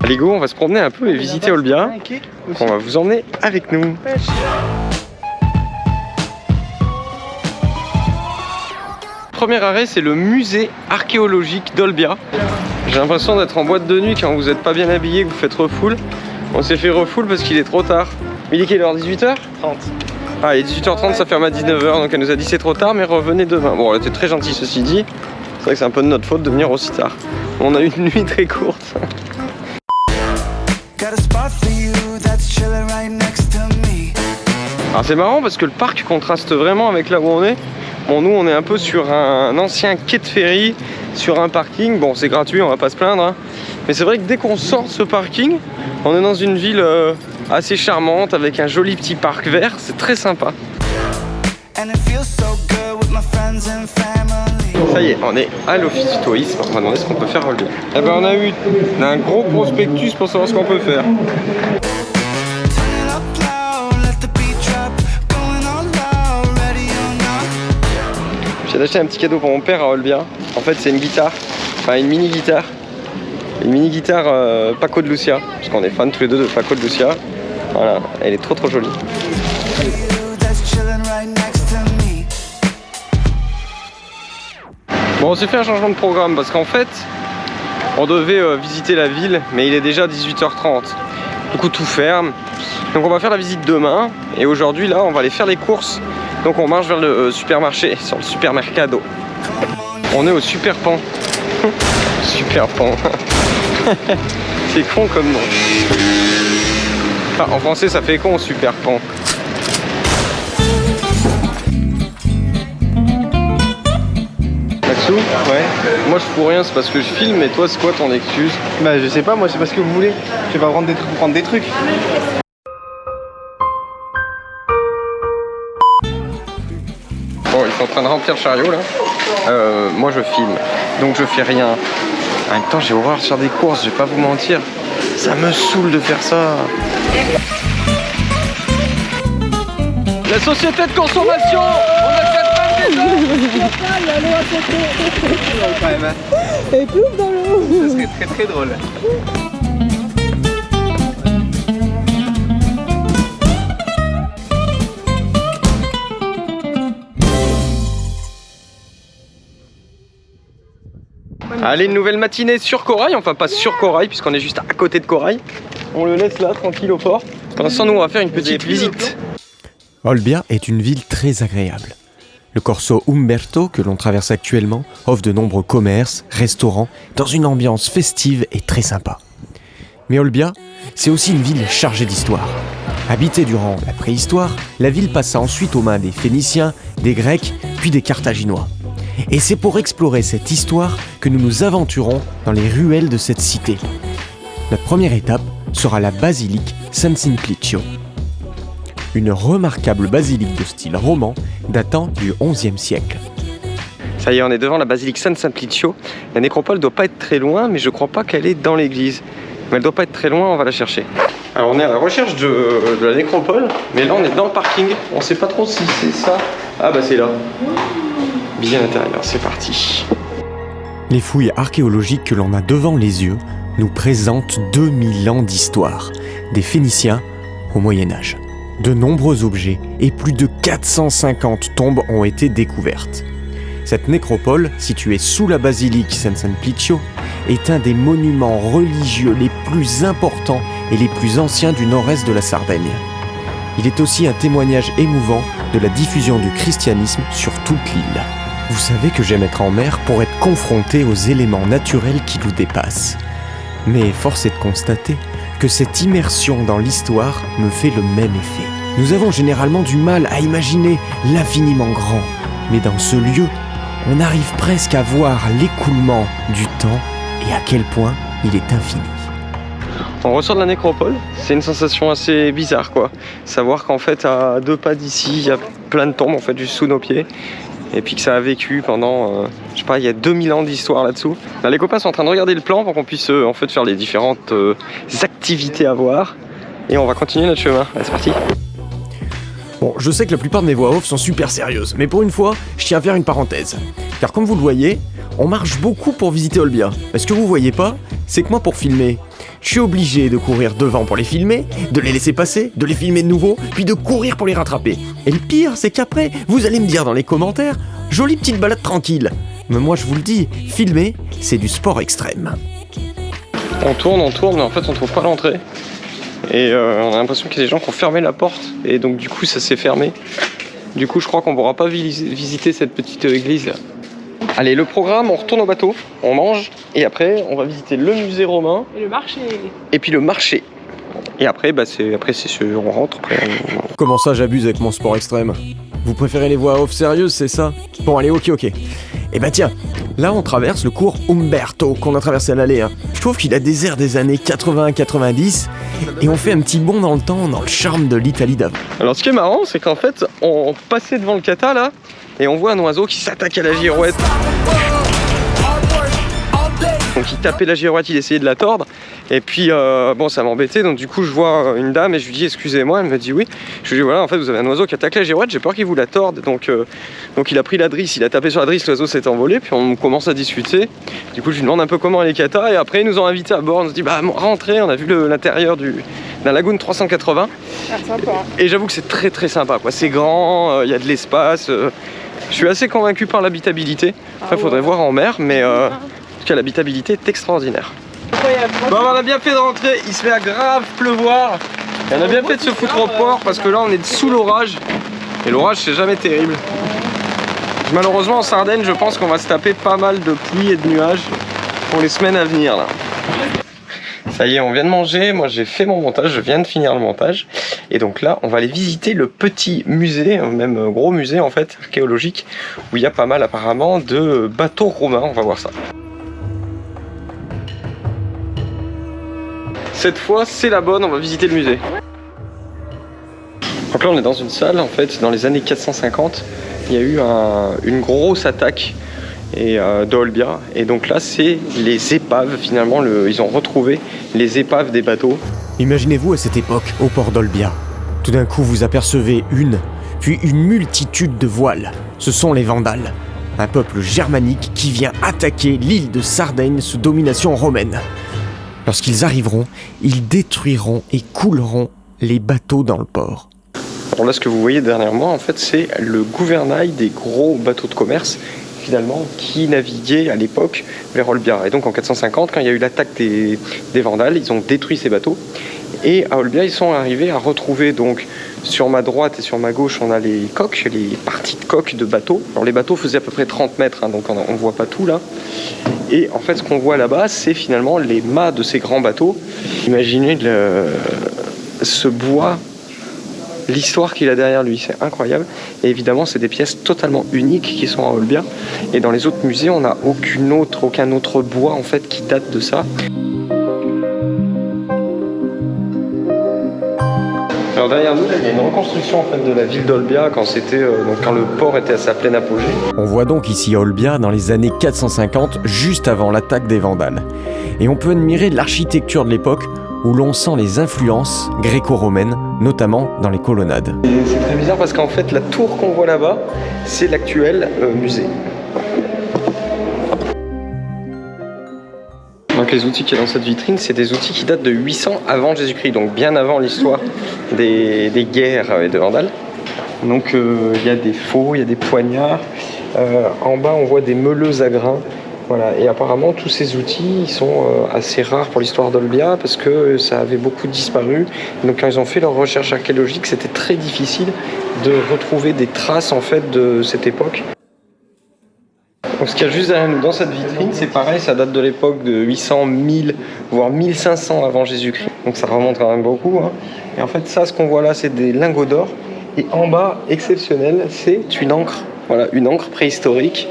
Allez go, on va se promener un peu et visiter Olbia. On va vous emmener avec nous. Premier arrêt, c'est le musée archéologique d'Olbia. J'ai l'impression d'être en boîte de nuit quand vous n'êtes pas bien habillé, que vous faites refoule. On s'est fait refoule parce qu'il est trop tard. Il est quelle heure, 18h30? Ah, il est 18h30, ça ferme à 19h, donc elle nous a dit c'est trop tard, mais revenez demain. Bon, elle était très gentille, ceci dit. C'est vrai que c'est un peu de notre faute de venir aussi tard. On a eu une nuit très courte. Alors c'est marrant parce que le parc contraste vraiment avec là où on est. Bon, nous on est un peu sur un ancien quai de ferry, sur un parking. Bon, c'est gratuit, on va pas se plaindre, hein. Mais c'est vrai que dès qu'on sort de ce parking, on est dans une ville assez charmante avec un joli petit parc vert. C'est très sympa. Ça y est, on est à l'office du tourisme. On va demander ce qu'on peut faire à Olbia. Eh ben, on a eu un gros prospectus pour savoir ce qu'on peut faire. J'ai acheté un petit cadeau pour mon père à Olbia. En fait, c'est une guitare, enfin une mini guitare. Une mini guitare Paco de Lucia, parce qu'on est fans tous les deux de Paco de Lucia. Voilà, elle est trop jolie. Bon, on s'est fait un changement de programme parce qu'en fait, on devait visiter la ville, mais il est déjà 18h30. Du coup, tout ferme. Donc on va faire la visite demain. Et aujourd'hui, là, on va aller faire les courses. Donc on marche vers le supermarché, sur le supermercado. On est au Super Pan. Super Pan. C'est con comme nom. Enfin, en français, ça fait con, Super Pan. Maxou ? Ouais. Moi je fous rien, c'est parce que je filme, mais toi c'est quoi ton excuse ? Bah je sais pas, moi c'est pas ce que vous voulez. Je vais pas prendre des trucs pour prendre des trucs. Bon, ils sont en train de remplir le chariot là. Moi je filme, donc je fais rien. En même temps j'ai horreur de faire des courses, je vais pas vous mentir. Ça me saoule de faire ça. La société de consommation, on a fait le même Quand même, hein. Et plouf dans l'eau. Ça serait très drôle. Allez, une nouvelle matinée sur Corail, enfin pas sur Corail puisqu'on est juste à côté de Corail. On le laisse là, tranquille au port. Pour l'instant, nous on va faire une petite visite. Olbia est une ville très agréable. Le corso Umberto, que l'on traverse actuellement, offre de nombreux commerces, restaurants, dans une ambiance festive et très sympa. Mais Olbia, c'est aussi une ville chargée d'histoire. Habitée durant la préhistoire, la ville passa ensuite aux mains des Phéniciens, des Grecs, puis des Carthaginois. Et c'est pour explorer cette histoire que nous nous aventurons dans les ruelles de cette cité. Notre première étape sera la basilique San Simplicio. Une remarquable basilique de style roman datant du XIe siècle. Ça y est, on est devant la basilique San Simplicio. La nécropole doit pas être très loin, mais je crois pas qu'elle est dans l'église. Mais elle doit pas être très loin, on va la chercher. Alors on est à la recherche de la nécropole, mais là on est dans le parking. On sait pas trop si c'est ça. Ah bah c'est là. Bien à l'intérieur, c'est parti. Les fouilles archéologiques que l'on a devant les yeux nous présentent 2000 ans d'histoire, des Phéniciens au Moyen-Âge. De nombreux objets et plus de 450 tombes ont été découvertes. Cette nécropole, située sous la basilique San Simplicio, est un des monuments religieux les plus importants et les plus anciens du nord-est de la Sardaigne. Il est aussi un témoignage émouvant de la diffusion du christianisme sur toute l'île. Vous savez que j'aime être en mer pour être confronté aux éléments naturels qui nous dépassent. Mais force est de constater que cette immersion dans l'histoire me fait le même effet. Nous avons généralement du mal à imaginer l'infiniment grand, mais dans ce lieu, on arrive presque à voir l'écoulement du temps et à quel point il est infini. On ressort de la nécropole, c'est une sensation assez bizarre quoi. Savoir qu'en fait à 2 pas d'ici, il y a plein de tombes en fait juste sous nos pieds. Et puis que ça a vécu pendant, je sais pas, il y a 2000 ans d'histoire là-dessous. Là, les copains sont en train de regarder le plan pour qu'on puisse en fait faire les différentes activités à voir. Et on va continuer notre chemin. Allez, c'est parti. Bon, je sais que la plupart de mes voix off sont super sérieuses, mais pour une fois, je tiens à faire une parenthèse. Car comme vous le voyez, on marche beaucoup pour visiter Olbia. Ce que vous voyez pas, c'est que moi pour filmer, Je suis obligé de courir devant pour les filmer, de les laisser passer, de les filmer de nouveau, puis de courir pour les rattraper. Et le pire, c'est qu'après, vous allez me dire dans les commentaires, jolie petite balade tranquille. Mais moi je vous le dis, filmer, c'est du sport extrême. On tourne, mais en fait on trouve pas l'entrée. Et on a l'impression qu'il y a des gens qui ont fermé la porte. Et donc du coup ça s'est fermé. Du coup je crois qu'on pourra pas visiter cette petite église là. Allez, le programme, on retourne au bateau, on mange, et après on va visiter le musée romain. Et le marché. Et puis le marché. Et après, on rentre. Après, Comment ça j'abuse avec mon sport extrême? Vous préférez les voix off sérieuses, c'est ça? Bon allez, ok. Et bah tiens, là on traverse le cours Umberto qu'on a traversé à l'aller. Je trouve qu'il a des airs des années 80-90 et on fait un petit bond dans le temps, dans le charme de l'Italie d'avant. Alors ce qui est marrant, c'est qu'en fait, on passait devant le kata là, et on voit un oiseau qui s'attaque à la girouette. Donc il tapait la girouette, il essayait de la tordre. Et puis bon, ça m'embêtait, donc du coup je vois une dame et je lui dis excusez-moi, elle me dit oui. Je lui dis voilà, en fait vous avez un oiseau qui attaque la girouette, j'ai peur qu'il vous la torde. Donc il a pris la drisse, il a tapé sur la drisse, l'oiseau s'est envolé, puis on commence à discuter. Du coup je lui demande un peu comment elle est kata, et après ils nous ont invités à bord, on se dit bah rentrez, on a vu l'intérieur d'un lagoon 380. Ah, sympa. Et j'avoue que c'est très très sympa, quoi. C'est grand, il y a de l'espace. Je suis assez convaincu par l'habitabilité. Après faudrait voir en mer, mais en tout cas l'habitabilité est extraordinaire. Bon, on a bien fait de rentrer, il se met à grave pleuvoir. Et on a bien fait de se foutre au port parce que là on est sous l'orage. Et l'orage c'est jamais terrible. Malheureusement en Sardaigne je pense qu'on va se taper pas mal de pluie et de nuages pour les semaines à venir là. Ça y est, on vient de manger, moi j'ai fait mon montage, je viens de finir le montage. Et donc là on va aller visiter le petit musée, même gros musée en fait, archéologique, où il y a pas mal apparemment de bateaux romains, on va voir ça. Cette fois, c'est la bonne, on va visiter le musée. Donc là, on est dans une salle, en fait, dans les années 450, il y a eu une grosse attaque d'Olbia. Et donc là, c'est les épaves, finalement, ils ont retrouvé les épaves des bateaux. Imaginez-vous à cette époque, au port d'Olbia. Tout d'un coup, vous apercevez puis une multitude de voiles. Ce sont les Vandales, un peuple germanique qui vient attaquer l'île de Sardaigne sous domination romaine. Lorsqu'ils arriveront, ils détruiront et couleront les bateaux dans le port. Alors là, ce que vous voyez derrière moi, en fait, c'est le gouvernail des gros bateaux de commerce, finalement, qui naviguaient à l'époque vers Olbia. Et donc en 450, quand il y a eu l'attaque des Vandales, ils ont détruit ces bateaux. Et à Olbia, ils sont arrivés à retrouver, donc, sur ma droite et sur ma gauche, on a les coques, les parties de coques de bateaux. Alors les bateaux faisaient à peu près 30 mètres, donc on ne voit pas tout là. Et en fait, ce qu'on voit là-bas, c'est finalement les mâts de ces grands bateaux. Imaginez ce bois, l'histoire qu'il a derrière lui, c'est incroyable. Et évidemment, c'est des pièces totalement uniques qui sont à Olbia. Et dans les autres musées, on n'a aucun autre bois en fait qui date de ça. Alors derrière nous, il y a une reconstruction en fait de la ville d'Olbia quand le port était à sa pleine apogée. On voit donc ici Olbia dans les années 450, juste avant l'attaque des Vandales. Et on peut admirer l'architecture de l'époque où l'on sent les influences gréco-romaines, notamment dans les colonnades. Et c'est très bizarre parce qu'en fait la tour qu'on voit là-bas, c'est l'actuel musée. Donc les outils qu'il y a dans cette vitrine, c'est des outils qui datent de 800 avant Jésus-Christ, donc bien avant l'histoire des guerres et de Vandales. Donc il y a des faux, il y a des poignards. En bas, on voit des meuleuses à grains. Voilà. Et apparemment, tous ces outils ils sont assez rares pour l'histoire d'Olbia parce que ça avait beaucoup disparu. Donc quand ils ont fait leurs recherches archéologiques, c'était très difficile de retrouver des traces en fait de cette époque. Donc ce qu'il y a juste derrière nous dans cette vitrine, c'est pareil, ça date de l'époque de 800, 1000, voire 1500 avant Jésus-Christ. Donc ça remonte quand même beaucoup. Et en fait, ça, ce qu'on voit là, c'est des lingots d'or. Et en bas, exceptionnel, c'est une encre. Voilà, une encre préhistorique.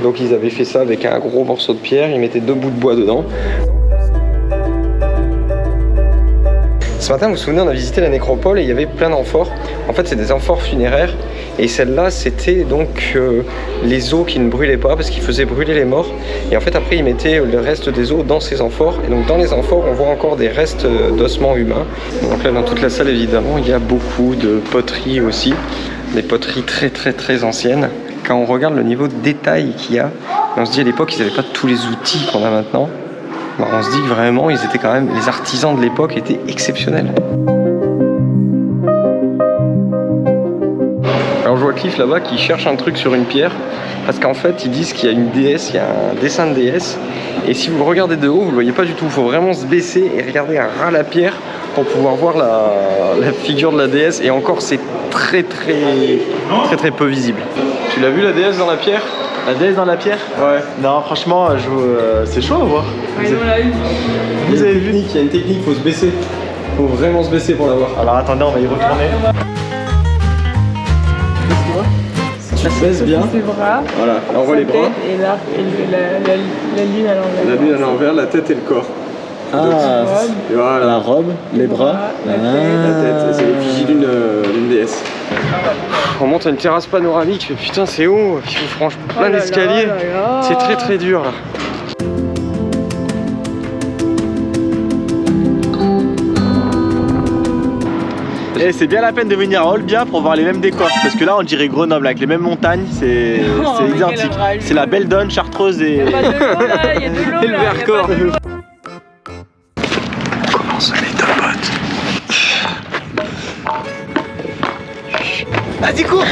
Donc ils avaient fait ça avec un gros morceau de pierre, ils mettaient 2 bouts de bois dedans. Ce matin, vous vous souvenez, on a visité la nécropole et il y avait plein d'amphores. En fait, c'est des amphores funéraires. Et celle-là, c'était donc les os qui ne brûlaient pas parce qu'ils faisaient brûler les morts. Et en fait, après, ils mettaient le reste des os dans ces amphores. Et donc, dans les amphores, on voit encore des restes d'ossements humains. Donc là, dans toute la salle, évidemment, il y a beaucoup de poteries aussi. Des poteries très, très, très anciennes. Quand on regarde le niveau de détail qu'il y a, on se dit à l'époque, ils n'avaient pas tous les outils qu'on a maintenant. bah, on se dit que vraiment, ils étaient quand même, les artisans de l'époque étaient exceptionnels. Alors je vois Cliff là-bas qui cherche un truc sur une pierre parce qu'en fait ils disent qu'il y a une déesse, il y a un dessin de déesse et si vous le regardez de haut vous le voyez pas du tout, il faut vraiment se baisser et regarder à ras la pierre pour pouvoir voir la figure de la déesse et encore c'est très peu visible. Tu l'as vu la déesse dans la pierre? La déesse dans la pierre? Ouais. Non, franchement, c'est chaud à voir. Vous avez vu? Il y a une technique, faut se baisser. Faut vraiment se baisser pour la voir. Alors attendez, on va y retourner. Tu te baisses bien. Ses bras, voilà, là on voit les bras. Et là, la lune à l'envers. La lune à l'envers, la tête et le corps. Ah, et voilà. la robe, les bras. La tête. La tête, c'est l'effigie d'une déesse. On monte à une terrasse panoramique, putain c'est haut, il faut franchir plein d'escaliers. C'est très dur là. Et c'est bien la peine de venir à Olbia pour voir les mêmes décors. Parce que là on dirait Grenoble avec les mêmes montagnes, c'est identique. C'est la belle donne chartreuse et... Il y a pas de l'eau là, il y a de l'eau Et le là, Vercors. il y a pas de l'eau. Comment ça les deux potes? Vas-y cours.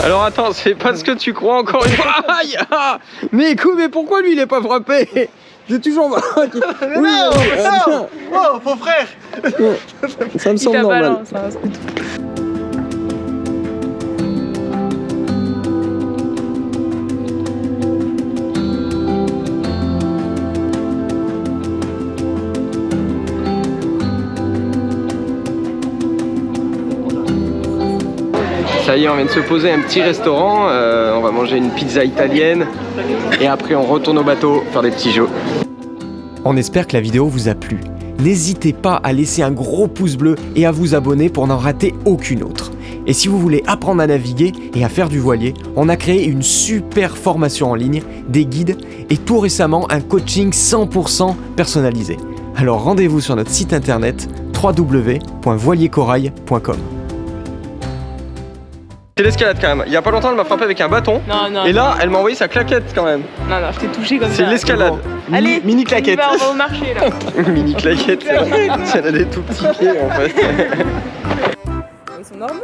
Alors attends, c'est pas ce que tu crois encore une fois. Aïe, ah, mais écoute, mais pourquoi lui il est pas frappé? J'ai toujours mal. Oui, non, oh, faux frère. ça me Il semble t'a normal. balance, hein, c'est tout. Ça y est, on vient de se poser à un petit restaurant, on va manger une pizza italienne et après on retourne au bateau faire des petits jeux. On espère que la vidéo vous a plu. N'hésitez pas à laisser un gros pouce bleu et à vous abonner pour n'en rater aucune autre. Et si vous voulez apprendre à naviguer et à faire du voilier, on a créé une super formation en ligne, des guides et tout récemment un coaching 100% personnalisé. Alors rendez-vous sur notre site internet www.voiliercorail.com. C'est l'escalade quand même. Il y a pas longtemps, elle m'a frappé avec un bâton. Non. Et là, elle m'a envoyé sa claquette quand même. Non, je t'ai touché comme ça. C'est l'escalade. Allez, Mini claquette. on va au marché là. Mini claquette. Elle a des tout petits pieds en fait. Ils sont normaux.